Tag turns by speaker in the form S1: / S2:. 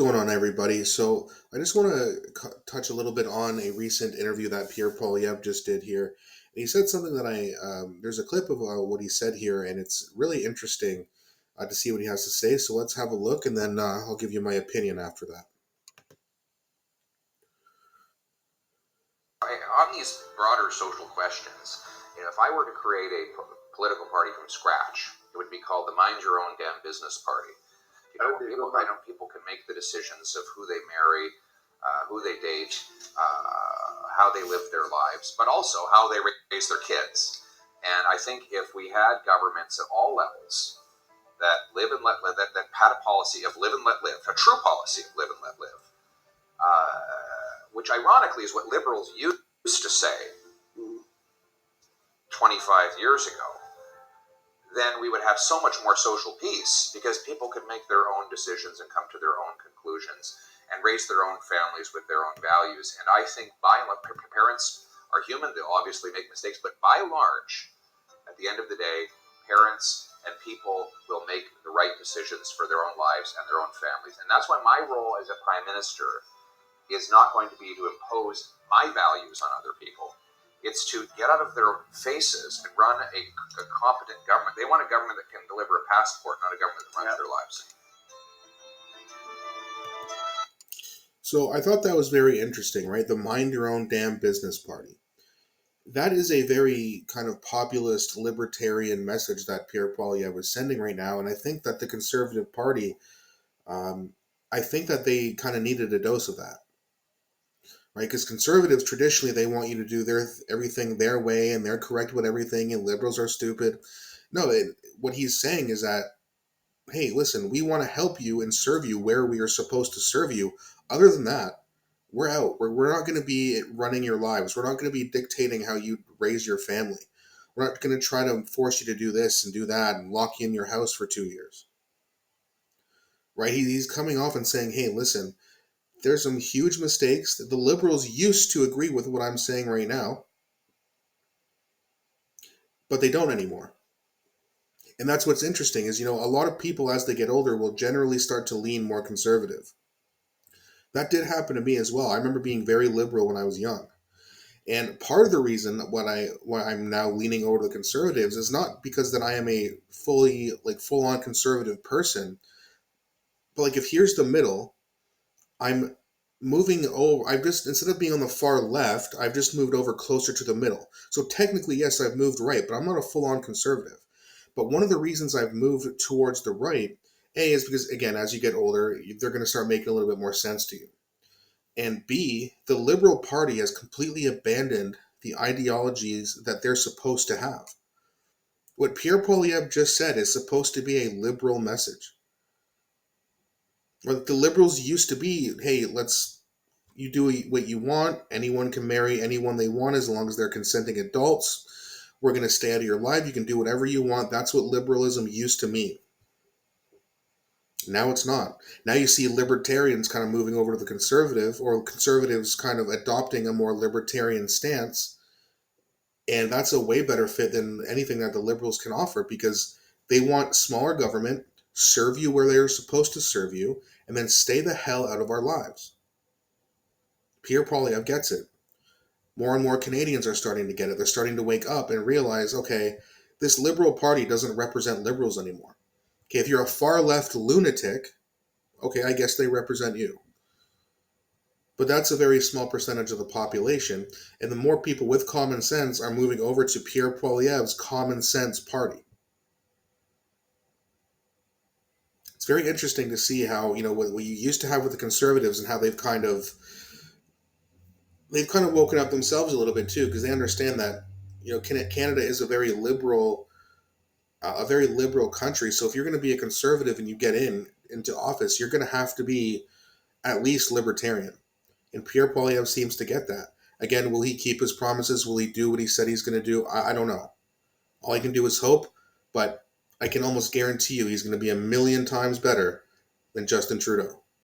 S1: Going on, everybody? So I just want to touch a little bit on a recent interview that Pierre Poilievre just did here. And he said something that there's a clip of what he said here, and it's really interesting to see what he has to say. So let's have a look, and then I'll give you my opinion after that.
S2: On these broader social questions, if I were to create a political party from scratch, it would be called the Mind Your Own Damn Business Party. People can make the decisions of who they marry, who they date, how they live their lives, but also how they raise their kids. And I think if we had governments at all levels that live and let live, that had a policy of live and let live, a true policy of live and let live, which ironically is what liberals used to say 25 years ago, then we would have so much more social peace because people could make their own decisions and come to their own conclusions and raise their own families with their own values. And I think by and large, parents are human, they'll obviously make mistakes, but by and large, at the end of the day, parents and people will make the right decisions for their own lives and their own families. And that's why my role as a prime minister is not going to be to impose my values on other people. It's to get out of their faces and run a competent government. They want a government that can deliver a passport, not a government that runs their lives.
S1: So I thought that was very interesting, right? The Mind Your Own Damn Business Party. That is a very kind of populist libertarian message that Pierre Poilievre is sending right now, and I think that the Conservative Party, um, I think that they kind of needed a dose of that, right? Because conservatives traditionally they want you to do their everything their way, and they're correct with everything, and liberals are stupid. No, what he's saying is that, hey, listen, we want to help you and serve you where we are supposed to serve you. Other than that, we're out. We're not going to be running your lives. We're not going to be dictating how you raise your family. We're not going to try to force you to do this and do that and lock you in your house for 2 years. Right? He's coming off and saying, hey, listen, there's some huge mistakes that the liberals used to agree with what I'm saying right now, but they don't anymore. And that's what's interesting is, a lot of people as they get older will generally start to lean more conservative. That did happen to me as well. I remember being very liberal when I was young. And part of the reason why I'm now leaning over to the conservatives is not because that I am a full on conservative person, but like if here's the middle, I'm moving over. I've just instead of being on the far left, I've just moved over closer to the middle. So technically, yes, I've moved right, but I'm not a full on conservative. But one of the reasons I've moved towards the right, A, is because again, as you get older, they're going to start making a little bit more sense to you. And B, the Liberal Party has completely abandoned the ideologies that they're supposed to have. What Pierre Poilievre just said is supposed to be a liberal message. What the liberals used to be, hey, you do what you want. Anyone can marry anyone they want as long as they're consenting adults. We're going to stay out of your life. You can do whatever you want. That's what liberalism used to mean. Now it's not. Now you see libertarians kind of moving over to the conservative, or conservatives kind of adopting a more libertarian stance. And that's a way better fit than anything that the liberals can offer because they want smaller government, serve you where they're supposed to serve you, and then stay the hell out of our lives. Pierre Poilievre gets it. More and more Canadians are starting to get it. They're starting to wake up and realize, okay, this Liberal Party doesn't represent liberals anymore. Okay, if you're a far left lunatic, okay, I guess they represent you. But that's a very small percentage of the population, and the more people with common sense are moving over to Pierre Poilievre's common sense party. It's very interesting to see how, what we used to have with the conservatives and how they've kind of woken up themselves a little bit too, because they understand that, Canada is a very liberal country. So if you're going to be a conservative and you get into office, you're going to have to be at least libertarian. And Pierre Poilievre seems to get that. Again, will he keep his promises? Will he do what he said he's going to do? I don't know. All I can do is hope, but I can almost guarantee you he's going to be a million times better than Justin Trudeau.